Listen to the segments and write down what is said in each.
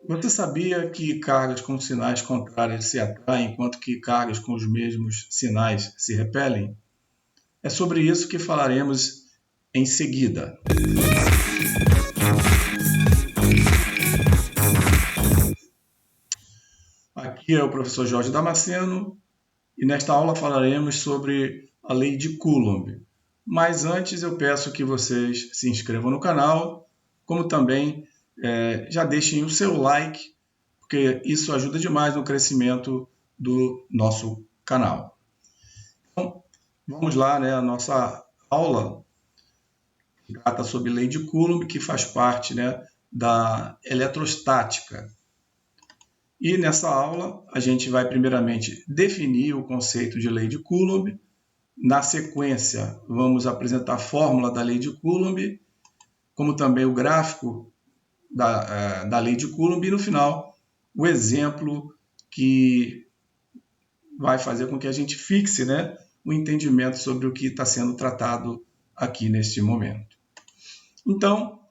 Você sabia que cargas com sinais contrários se atraem, enquanto que cargas com os mesmos sinais se repelem? É sobre isso que falaremos em seguida. Aqui é o professor Jorge Damasceno e nesta aula falaremos sobre a lei de Coulomb. Mas antes eu peço que vocês se inscrevam no canal, como também já deixem o seu like, porque isso ajuda demais no crescimento do nosso canal. Então, vamos lá, né? A nossa aula trata sobre lei de Coulomb, que faz parte, né, da eletrostática. E nessa aula a gente vai primeiramente definir o conceito de lei de Coulomb. Na sequência, vamos apresentar a fórmula da lei de Coulomb, como também o gráfico da lei de Coulomb, e no final, o exemplo que vai fazer com que a gente fixe, né, o entendimento sobre o que está sendo tratado aqui neste momento. Então,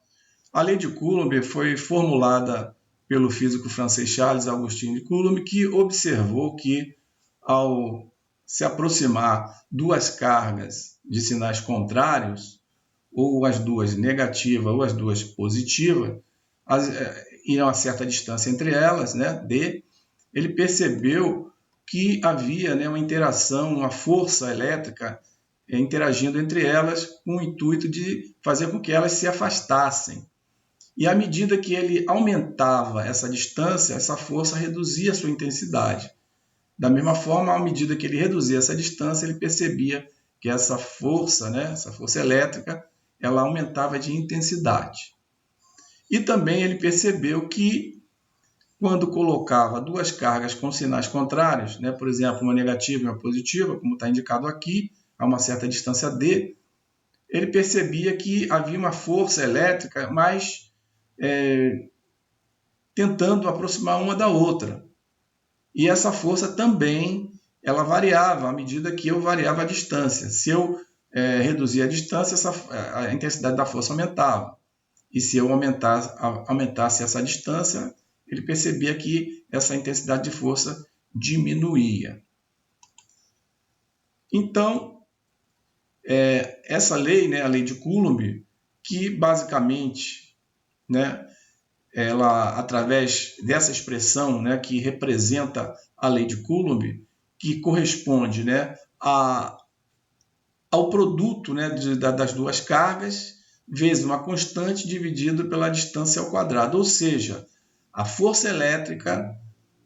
a lei de Coulomb foi formulada pelo físico francês Charles Augustin de Coulomb, que observou que, ao se aproximar duas cargas de sinais contrários, ou as duas negativas ou as duas positivas, e a uma certa distância entre elas, né, D, ele percebeu que havia, né, uma interação, uma força elétrica interagindo entre elas com o intuito de fazer com que elas se afastassem. E à medida que ele aumentava essa distância, essa força reduzia a sua intensidade. Da mesma forma, à medida que ele reduzia essa distância, ele percebia que essa força, né, essa força elétrica, ela aumentava de intensidade. E também ele percebeu que, quando colocava duas cargas com sinais contrários, né, por exemplo, uma negativa e uma positiva, como está indicado aqui, a uma certa distância D, ele percebia que havia uma força elétrica mais tentando aproximar uma da outra. E essa força também ela variava à medida que eu variava a distância. Se eu reduzia a distância, a intensidade da força aumentava. E se eu aumentasse essa distância, ele percebia que essa intensidade de força diminuía. Então, essa lei, né, a lei de Coulomb, que basicamente, né, ela, através dessa expressão, né, que representa a lei de Coulomb, que corresponde, né, ao produto, né, das duas cargas, vezes uma constante dividido pela distância ao quadrado. Ou seja, a força elétrica,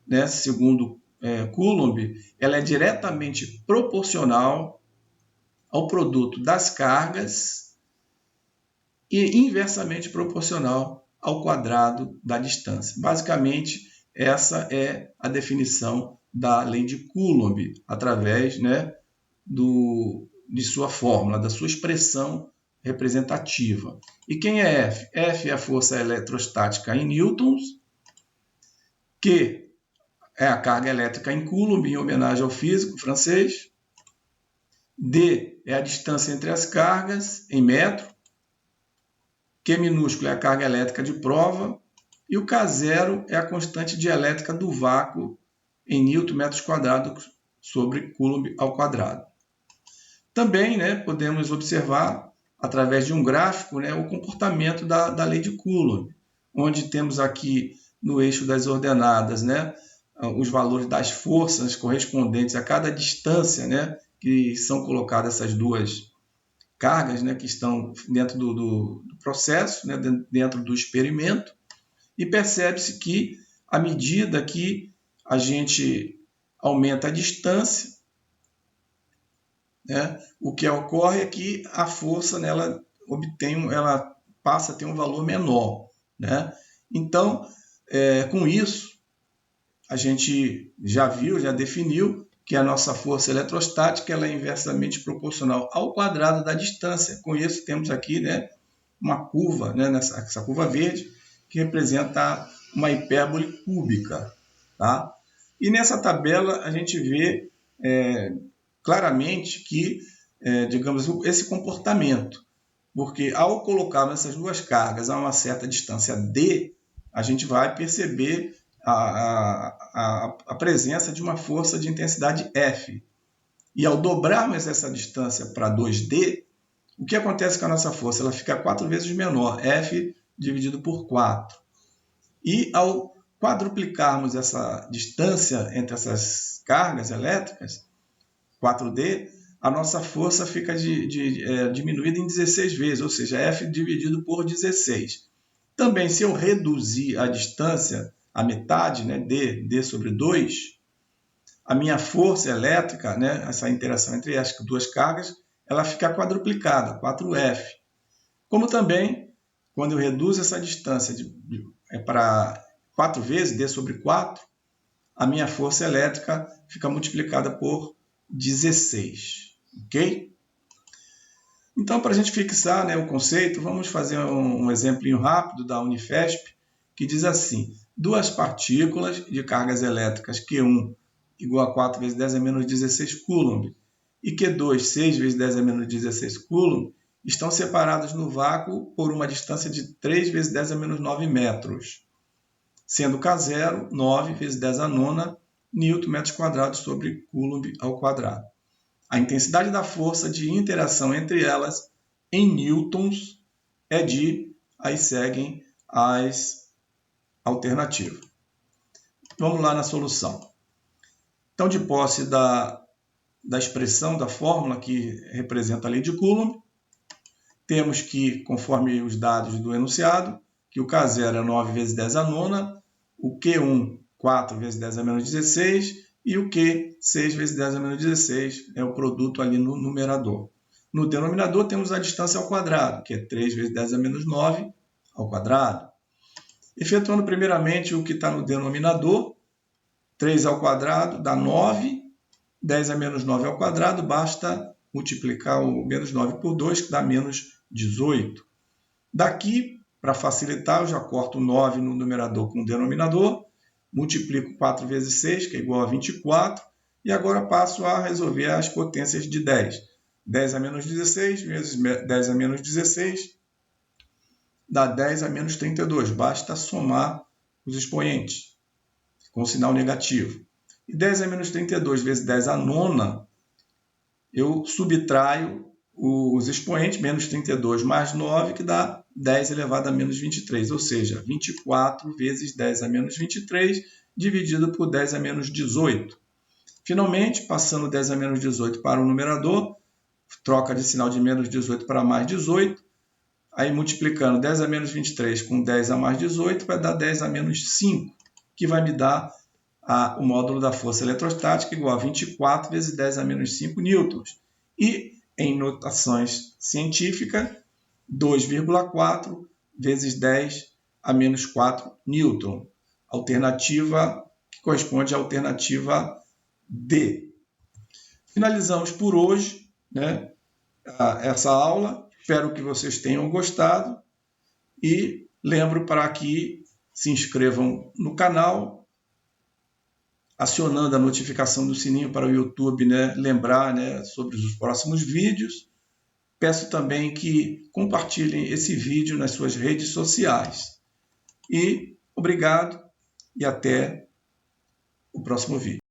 né, segundo Coulomb, ela é diretamente proporcional ao produto das cargas e inversamente proporcional ao quadrado da distância. Basicamente, essa é a definição da lei de Coulomb, através, né, de sua fórmula, da sua expressão representativa. E quem é F? F é a força eletrostática em newtons, Q é a carga elétrica em Coulomb, em homenagem ao físico francês. D é a distância entre as cargas, em metro. Q minúsculo é a carga elétrica de prova. E o K0 é a constante dielétrica do vácuo em newton metros quadrados sobre Coulomb ao quadrado. Também, né, podemos observar, através de um gráfico, né, o comportamento da lei de Coulomb, onde temos aqui no eixo das ordenadas, né, os valores das forças correspondentes a cada distância, né, que são colocadas essas duas cargas, né, que estão dentro do processo, né, dentro do experimento, e percebe-se que, à medida que a gente aumenta a distância, né, o que ocorre é que a força, né, ela passa a ter um valor menor, né? Então, com isso, a gente já viu, já definiu que a nossa força eletrostática ela é inversamente proporcional ao quadrado da distância. Com isso, temos aqui, né, uma curva, né, essa curva verde, que representa uma hipérbole cúbica. Tá? E nessa tabela a gente vê claramente que, digamos, esse comportamento, porque ao colocar essas duas cargas a uma certa distância D, a gente vai perceber a presença de uma força de intensidade F. E ao dobrarmos essa distância para 2D, o que acontece com a nossa força? Ela fica 4 vezes menor, F dividido por 4. E ao quadruplicarmos essa distância entre essas cargas elétricas, 4D, a nossa força fica diminuída em 16 vezes, ou seja, F dividido por 16. Também, se eu reduzir a distância à metade, né, D sobre 2, a minha força elétrica, né, essa interação entre as duas cargas, ela fica quadruplicada, 4F. Como também, quando eu reduzo essa distância para 4 vezes, D sobre 4, a minha força elétrica fica multiplicada por 16. Ok? Então, para a gente fixar, né, o conceito, vamos fazer um exemplinho rápido da Unifesp, que diz assim: duas partículas de cargas elétricas Q1 igual a 4 vezes 10 a menos 16 coulomb e Q2, 6 vezes 10 a menos 16 coulomb, estão separadas no vácuo por uma distância de 3 vezes 10 a menos 9 metros, sendo K0, 9 vezes 10 a nona, Newton metros quadrados sobre Coulomb ao quadrado. A intensidade da força de interação entre elas em newtons é de... Aí seguem as alternativas. Vamos lá na solução. Então, de posse da expressão da fórmula que representa a lei de Coulomb, temos que, conforme os dados do enunciado, que o K0 é 9 vezes 10 a nona, o Q1, 4 vezes 10 a menos 16, e o Q, 6 vezes 10 a menos 16, é o produto ali no numerador. No denominador temos a distância ao quadrado, que é 3 vezes 10 a menos 9 ao quadrado. Efetuando primeiramente o que está no denominador, 3 ao quadrado dá 9, 10 a menos 9 ao quadrado, basta multiplicar o menos 9 por 2, que dá menos 18. Daqui, para facilitar, eu já corto o 9 no numerador com o denominador, multiplico 4 vezes 6, que é igual a 24, e agora passo a resolver as potências de 10. 10 a menos 16 vezes 10 a menos 16 dá 10 a menos 32. Basta somar os expoentes com sinal negativo. E 10 a menos 32 vezes 10 a nona, eu subtraio os expoentes, menos 32 mais 9, que dá 10 elevado a menos 23, ou seja, 24 vezes 10 a menos 23, dividido por 10 a menos 18. Finalmente, passando 10 a menos 18 para o numerador, troca de sinal de menos 18 para mais 18, aí multiplicando 10 a menos 23 com 10 a mais 18, vai dar 10 a menos 5, que vai me dar o módulo da força eletrostática igual a 24 vezes 10 a menos 5 newtons. E, em notações científicas, 2,4 vezes 10 a menos 4 newton. Alternativa que corresponde à alternativa D. Finalizamos por hoje, né, essa aula. Espero que vocês tenham gostado e lembro para que se inscrevam no canal, acionando a notificação do sininho para o YouTube, né, lembrar, né, sobre os próximos vídeos. Peço também que compartilhem esse vídeo nas suas redes sociais. E obrigado e até o próximo vídeo.